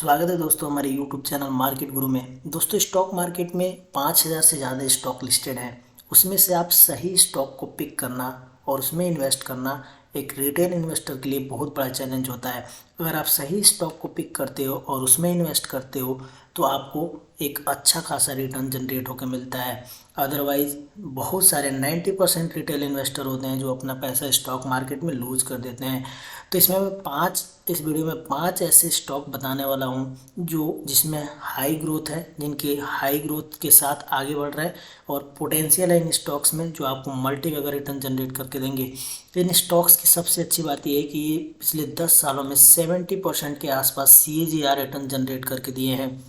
स्वागत है दोस्तों हमारे यूट्यूब चैनल मार्केट गुरु में। दोस्तों स्टॉक मार्केट में 5,000 से ज़्यादा स्टॉक लिस्टेड हैं। उसमें से आप सही स्टॉक को पिक करना और उसमें इन्वेस्ट करना एक रिटेल इन्वेस्टर के लिए बहुत बड़ा चैलेंज होता है। अगर आप सही स्टॉक को पिक करते हो और उसमें इन्वेस्ट करते हो तो आपको एक अच्छा खासा रिटर्न जनरेट होकर मिलता है। अदरवाइज़ बहुत सारे 90% रिटेल इन्वेस्टर होते हैं जो अपना पैसा स्टॉक मार्केट में लूज कर देते हैं। तो इसमें मैं इस वीडियो में पांच ऐसे स्टॉक बताने वाला हूं जो जिसमें हाई ग्रोथ है, जिनके हाई ग्रोथ के साथ आगे बढ़ रहा है और पोटेंशियल है इन स्टॉक्स में जो आपको मल्टी वगैरह रिटर्न जनरेट करके देंगे। तो इन स्टॉक्स की सबसे अच्छी बात यह है कि ये पिछले 10 सालों में 70% के आसपास CAGR रिटर्न जनरेट करके दिए हैं।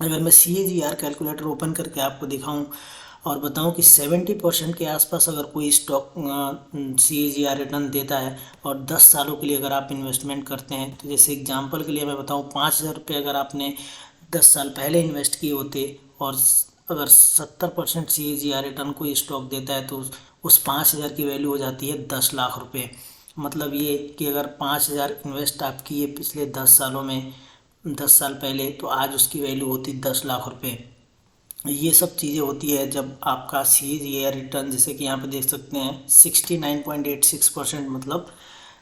अगर मैं CAGR कैलकुलेटर ओपन करके आपको दिखाऊं और बताऊं कि 70% के आसपास अगर कोई स्टॉक CAGR रिटर्न देता है और 10 सालों के लिए अगर आप इन्वेस्टमेंट करते हैं, तो जैसे एग्जांपल के लिए मैं बताऊं 5,000 रुपये अगर आपने 10 साल पहले इन्वेस्ट किए होते और अगर 70% CAGR रिटर्न कोई स्टॉक देता है तो उस 5,000 की वैल्यू हो जाती है 10 लाख रुपये। मतलब ये कि अगर 5,000 इन्वेस्ट आप किए पिछले 10 सालों में 10 साल पहले, तो आज उसकी वैल्यू होती 10 लाख रुपये। ये सब चीज़ें होती है जब आपका CAGR रिटर्न, जैसे कि यहाँ पे देख सकते हैं 69.86%, मतलब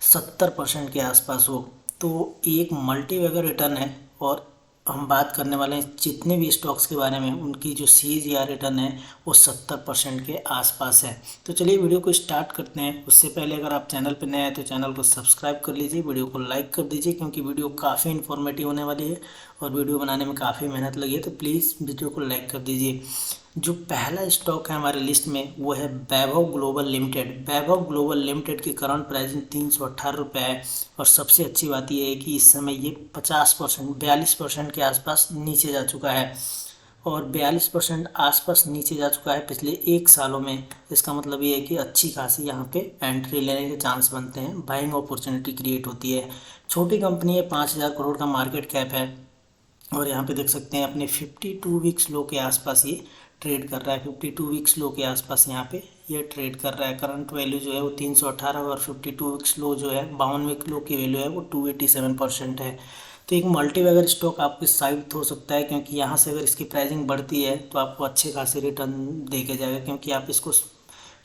70% के आसपास हो, तो एक मल्टी बैगर रिटर्न है। और हम बात करने वाले हैं जितने भी स्टॉक्स के बारे में, उनकी जो CAGR रिटर्न है वो 70% के आसपास है। तो चलिए वीडियो को स्टार्ट करते हैं। उससे पहले अगर आप चैनल पर नए हैं तो चैनल को सब्सक्राइब कर लीजिए, वीडियो को लाइक कर दीजिए क्योंकि वीडियो काफ़ी इन्फॉर्मेटिव होने वाली है और वीडियो बनाने में काफ़ी मेहनत लगी है, तो प्लीज़ वीडियो को लाइक कर दीजिए। जो पहला स्टॉक है हमारे लिस्ट में वो है वैभव ग्लोबल लिमिटेड। वैभव ग्लोबल लिमिटेड की करंट प्राइसिंग 318 रुपये है और सबसे अच्छी बात यह है कि इस समय ये 42% के आसपास नीचे जा चुका है और 42% आसपास नीचे जा चुका है पिछले 1 सालों में। इसका मतलब ये है कि अच्छी खासी यहाँ पे एंट्री लेने के चांस बनते हैं, बाइंग अपॉर्चुनिटी क्रिएट होती है। छोटी कंपनी है, 5,000 करोड़ का मार्केट कैप है और यहाँ पे देख सकते हैं अपने 52 वीक्स लो के आसपास ये ट्रेड कर रहा है। 52 वीक्स लो के आसपास यहाँ पे ये ट्रेड कर रहा है। करंट वैल्यू जो है वो 318 और 52 वीक्स लो जो है 52 वीक लो की वैल्यू है वो 287% है। तो एक मल्टी बैगर स्टॉक आपके साबित हो सकता है क्योंकि यहाँ से अगर इसकी प्राइसिंग बढ़ती है तो आपको अच्छे खासे रिटर्न दे के जाएगा, क्योंकि आप इसको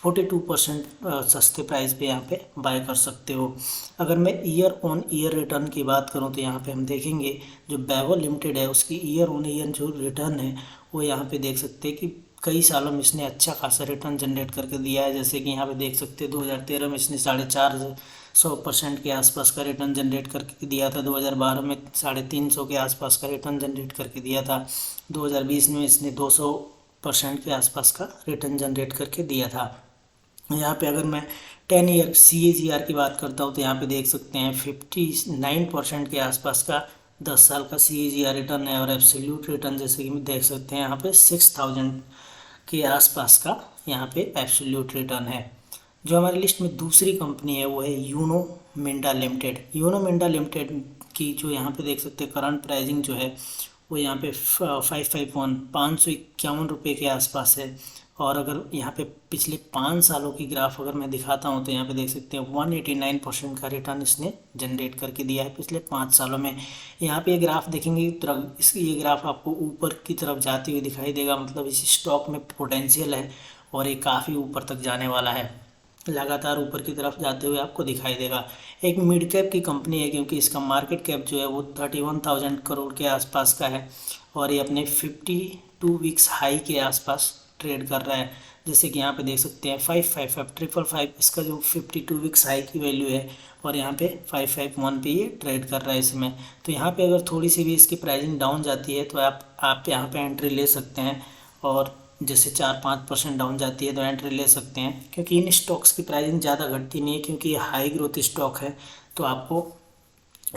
42% सस्ते प्राइस पे यहाँ पे बाय कर सकते हो। अगर मैं ईयर ऑन ईयर रिटर्न की बात करूँ तो यहाँ पे हम देखेंगे जो वैभव लिमिटेड है उसकी ईयर ऑन ईयर जो रिटर्न है वो यहाँ पे देख सकते हैं कि कई सालों में इसने अच्छा खासा रिटर्न जनरेट करके दिया है। जैसे कि यहाँ पे देख सकते हैं 2013 में इसने 450% के आसपास का रिटर्न जनरेट करके दिया था। 2012 में 350 के आसपास का रिटर्न जनरेट करके दिया था। 2020 में इसने 200% के आसपास का रिटर्न जनरेट करके दिया था। यहाँ पे अगर मैं 10 ईयर CAGR की बात करता हूँ तो यहाँ पे देख सकते हैं 59% के आसपास का 10 साल का CAGR रिटर्न है और एब्सोल्यूट रिटर्न जैसे कि देख सकते हैं यहाँ पे 6,000 के आसपास का यहाँ पे एब्सोल्यूट रिटर्न है। जो हमारी लिस्ट में दूसरी कंपनी है वो है यूनो मिंडा लिमिटेड। यूनो मिंडा लिमिटेड की जो यहाँ पे देख सकते हैं करंट प्राइसिंग जो है वो यहाँ पे 551 रुपये के आसपास है। और अगर यहाँ पे पिछले 5 सालों की ग्राफ अगर मैं दिखाता हूँ तो यहाँ पे देख सकते हैं 189% का रिटर्न इसने जनरेट करके दिया है पिछले 5 सालों में। यहाँ पे ये ग्राफ देखेंगे तो ये ग्राफ आपको ऊपर की तरफ जाती हुई दिखाई देगा, मतलब इस स्टॉक में पोटेंशियल है और ये काफ़ी ऊपर तक जाने वाला है, लगातार ऊपर की तरफ जाते हुए आपको दिखाई देगा। एक मिड कैप की कंपनी है क्योंकि इसका मार्केट कैप जो है वो 31,000 करोड़ के आसपास का है और ये अपने 52 वीक्स हाई के आसपास ट्रेड कर रहा है। जैसे कि यहाँ पे देख सकते हैं 555 इसका जो 52 वीक्स हाई की वैल्यू है और यहाँ पे 551 पे ये ट्रेड कर रहा है इसमें। तो यहाँ पे अगर थोड़ी सी भी इसकी प्राइसिंग डाउन जाती है तो आप यहाँ पे एंट्री ले सकते हैं और जैसे 4-5% डाउन जाती है तो एंट्री ले सकते हैं, क्योंकि इन स्टॉक्स की प्राइसिंग ज़्यादा घटती नहीं है क्योंकि ये हाई ग्रोथ स्टॉक है। तो आपको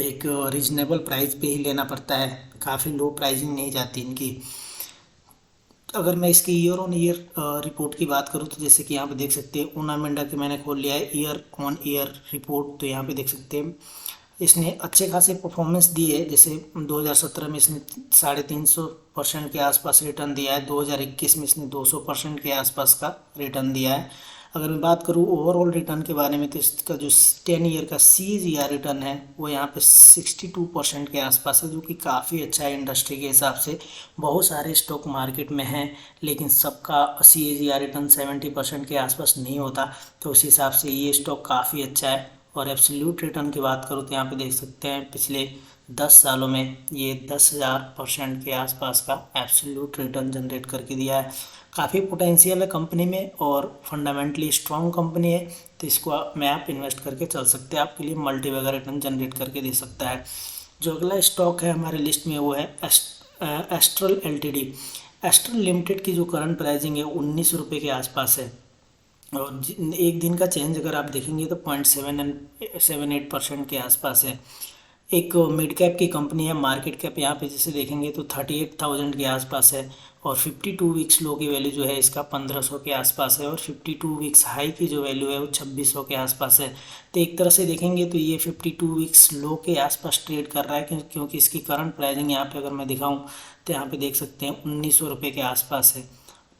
एक रीजनेबल प्राइस पे ही लेना पड़ता है, काफ़ी लो प्राइसिंग नहीं जाती इनकी। अगर मैं इसकी ईयर ऑन ईयर रिपोर्ट की बात करूँ तो जैसे कि यहाँ पे देख सकते हैं ऊना मिंडा के मैंने खोल लिया है ईयर ऑन ईयर रिपोर्ट। तो यहाँ पे देख सकते हैं इसने अच्छे खासे परफॉर्मेंस दी है। जैसे 2017 में इसने 350% के आसपास रिटर्न दिया है, 2021 में इसने 200% के आसपास का रिटर्न दिया है। अगर मैं बात करूँ ओवरऑल रिटर्न के बारे में, तो इसका जो 10 ईयर का CAGR रिटर्न है वो यहाँ पे 62% के आसपास है, जो कि काफ़ी अच्छा है इंडस्ट्री के हिसाब से। बहुत सारे स्टॉक मार्केट में हैं, लेकिन सबका CAGR रिटर्न 70% के आसपास नहीं होता, तो उस हिसाब से ये स्टॉक काफ़ी अच्छा है। और एब्सोल्यूट रिटर्न की बात करूँ तो यहाँ पे देख सकते हैं पिछले 10 सालों में ये 10,000% के आसपास का एब्सोल्यूट रिटर्न जनरेट करके दिया है। काफ़ी पोटेंशियल है कंपनी में और फंडामेंटली स्ट्रॉन्ग कंपनी है, तो इसको में आप इन्वेस्ट करके चल सकते हैं, आपके लिए मल्टी वगैरह रिटर्न जनरेट करके दे सकता है। जो अगला स्टॉक है हमारे लिस्ट में वो है एस्ट्रल LTD। एस्ट्रल लिमिटेड की जो करंट प्राइसिंग है 19 रुपये के आसपास है, और एक दिन का चेंज अगर आप देखेंगे तो 0.78% के आसपास है। एक मिड कैप की कंपनी है, मार्केट कैप यहाँ पे जैसे देखेंगे तो 38,000 के आसपास है, और 52 वीक्स लो की वैल्यू जो है इसका 1500 के आसपास है, और 52 वीक्स हाई की जो वैल्यू है वो 2600 के आसपास है। तो एक तरह से देखेंगे तो ये 52 वीक्स लो के आसपास ट्रेड कर रहा है, क्योंकि इसकी करंट प्राइसिंग यहाँ पे अगर मैं दिखाऊँ तो यहाँ पे देख सकते हैं 1900 के आसपास है।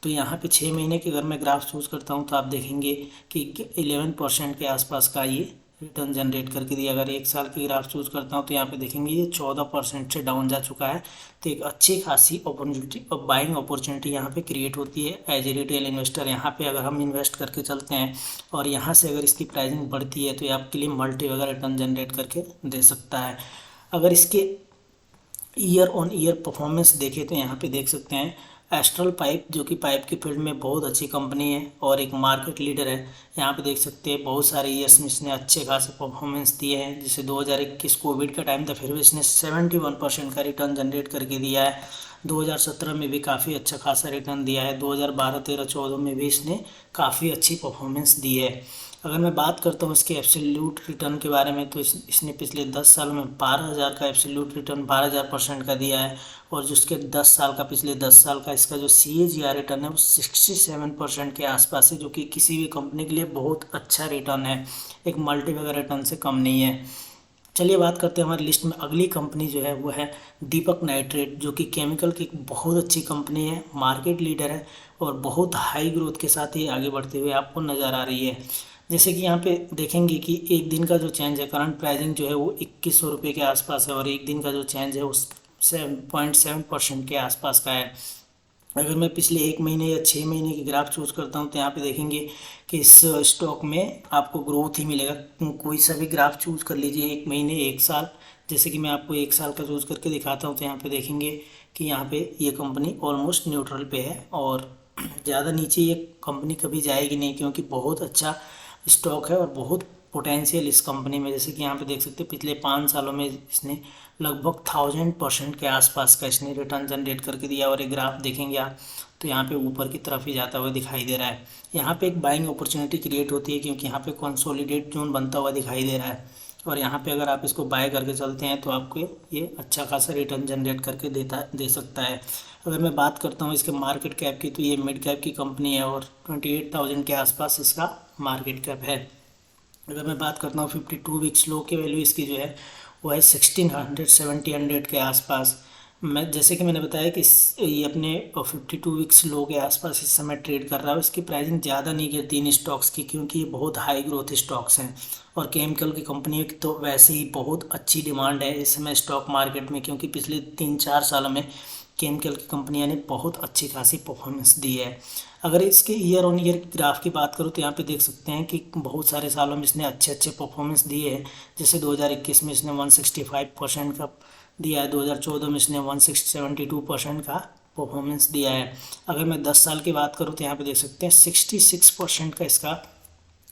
तो यहाँ पे 6 महीने के अगर मैं ग्राफ चूज़ करता हूँ तो आप देखेंगे कि 11% के आसपास का ये रिटर्न जनरेट करके दिया। अगर एक साल की ग्राफ चूज़ करता हूँ तो यहाँ पे देखेंगे ये 14% से डाउन जा चुका है। तो एक अच्छी खासी अपॉर्चुनिटी और बाइंग अपॉर्चुनिटी यहाँ पे क्रिएट होती है एज ए रिटेल इन्वेस्टर। यहाँ पे अगर हम इन्वेस्ट करके चलते हैं और यहाँ से अगर इसकी प्राइसिंग बढ़ती है तो ये आपके लिए मल्टी वगैरह रिटर्न जनरेट करके दे सकता है। अगर इसके ईयर ऑन ईयर परफॉर्मेंस देखें तो यहाँ पे देख सकते हैं एस्ट्रल पाइप, जो कि पाइप की फील्ड में बहुत अच्छी कंपनी है और एक मार्केट लीडर है। यहाँ पे देख सकते हैं बहुत सारे ईयर्स में इसने अच्छे खासे परफॉर्मेंस दिए हैं। जैसे 2021 कोविड का टाइम था, फिर भी इसने 71% का रिटर्न जनरेट करके दिया है। 2017 में भी काफ़ी अच्छा खासा रिटर्न दिया है। 2012, 13, 14 में भी इसने काफ़ी अच्छी परफॉर्मेंस दी है। अगर मैं बात करता हूँ इसके एब्सोल्यूट रिटर्न के बारे में, तो इसने पिछले 10 सालों में 12,000 का एब्सोल्यूट रिटर्न 12,000% का दिया है, और जिसके 10 साल का पिछले 10 साल का इसका जो CAGR रिटर्न है वो 67% के आसपास है, जो कि किसी भी कंपनी के लिए बहुत अच्छा रिटर्न है, एक मल्टी वगैरह रिटर्न से कम नहीं है। चलिए बात करते हैं हमारी लिस्ट में अगली कंपनी जो है वो है दीपक नाइट्रेट, जो कि केमिकल की बहुत अच्छी कंपनी है, मार्केट लीडर है और बहुत हाई ग्रोथ के साथ ही आगे बढ़ते हुए आपको नज़र आ रही है। जैसे कि यहाँ पे देखेंगे कि एक दिन का जो चेंज है, करंट प्राइसिंग जो है वो 2100 के आसपास है, और एक दिन का जो चेंज है उस 7.7% के आसपास का है। अगर मैं पिछले 1 महीने या 6 महीने की ग्राफ चूज करता हूँ तो यहाँ पे देखेंगे कि इस स्टॉक में आपको ग्रोथ ही मिलेगा। कोई सा भी ग्राफ चूज कर लीजिए, 1 महीने, 1 साल। जैसे कि मैं आपको 1 साल का चूज करके दिखाता हूँ तो यहाँ पे देखेंगे कि यहाँ पे ये कंपनी ऑलमोस्ट न्यूट्रल पे है, और ज़्यादा नीचे ये कंपनी कभी जाएगी नहीं, क्योंकि बहुत अच्छा स्टॉक है और बहुत पोटेंशियल इस कंपनी में। जैसे कि यहाँ पे देख सकते हैं पिछले 5 सालों में इसने लगभग 1000% के आसपास का इसने रिटर्न जनरेट करके दिया, और एक ग्राफ देखेंगे आप तो यहाँ पे ऊपर की तरफ ही जाता हुआ दिखाई दे रहा है। यहाँ पे एक बाइंग अपॉर्चुनिटी क्रिएट होती है, क्योंकि यहाँ पे कंसोलिडेट जोन बनता हुआ दिखाई दे रहा है, और यहाँ पे अगर आप इसको बाय करके चलते हैं तो आपको ये अच्छा खासा रिटर्न जनरेट करके दे सकता है। अगर मैं बात करता हूँ इसके मार्केट कैप की, तो ये मिड कैप की कंपनी है और 28,000 के आसपास इसका मार्केट कैप है। अगर मैं बात करता हूँ 52 वीक्स लो की वैल्यू इसकी जो है वो है 1600 के आसपास। मैं जैसे कि मैंने बताया कि ये अपने 52 वीक्स लो के आसपास इस समय ट्रेड कर रहा है। इसकी प्राइसिंग ज़्यादा नहीं गिरती इन स्टॉक्स की, क्योंकि ये बहुत हाई ग्रोथ स्टॉक्स हैं, और केमिकल की कंपनियों की तो वैसे ही बहुत अच्छी डिमांड है इस समय स्टॉक मार्केट में, क्योंकि पिछले 3-4 सालों में केमिकल की कंपनियां ने बहुत अच्छी खासी परफॉर्मेंस दी है। अगर इसके ईयर ऑन ईयर ग्राफ की बात करूँ तो यहाँ पे देख सकते हैं कि बहुत सारे सालों में इसने अच्छे परफॉर्मेंस दिए हैं। जैसे 2021 में इसने 165% का दिया है, 2014 में इसने 172% का परफॉर्मेंस दिया है। अगर मैं 10 साल की बात करूँ तो यहाँ पे देख सकते हैं 66% का इसका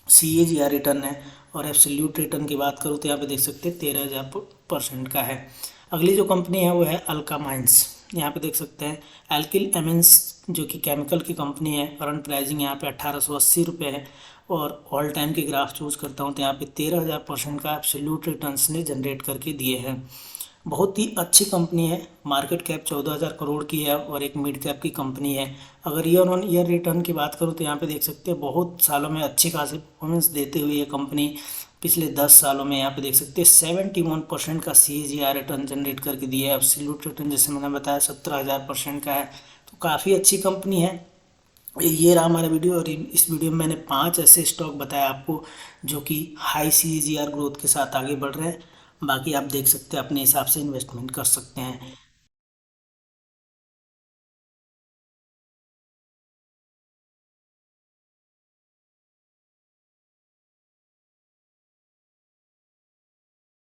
CAGR रिटर्न है, और एब्सोल्यूट रिटर्न की बात करूँ तो यहाँ पे देख सकते हैं 13,000% का है। अगली जो कंपनी है वो है अल्का माइंस। यहाँ पे देख सकते हैं एल्किल एमिन्स, जो कि केमिकल की कंपनी है। करंट प्राइसिंग यहाँ पे 1880 रुपये है, और ऑल टाइम की ग्राफ चूज करता हूँ तो यहाँ पे 13,000% का एब्सोल्यूट रिटर्न्स ने जनरेट करके दिए हैं। बहुत ही अच्छी कंपनी है, मार्केट कैप 14,000 करोड़ की है और एक मिड कैप की कंपनी है। अगर ईयर ऑन ईयर रिटर्न की बात करूँ तो यहाँ पे देख सकते हैं बहुत सालों में अच्छी खासी परफॉर्मेंस देते हुए ये कंपनी पिछले 10 सालों में यहाँ पे देख सकते हैं 71% का CAGR रिटर्न जनरेट करके दिया है। एब्सोल्यूट रिटर्न जैसे मैंने बताया 17,000% का है, तो काफ़ी अच्छी कंपनी है। ये रहा हमारा वीडियो, और इस वीडियो में मैंने 5 ऐसे स्टॉक बताया आपको जो कि हाई CAGR ग्रोथ के साथ आगे बढ़ रहे हैं। बाकी आप देख सकते हैं, अपने हिसाब से इन्वेस्टमेंट कर सकते हैं।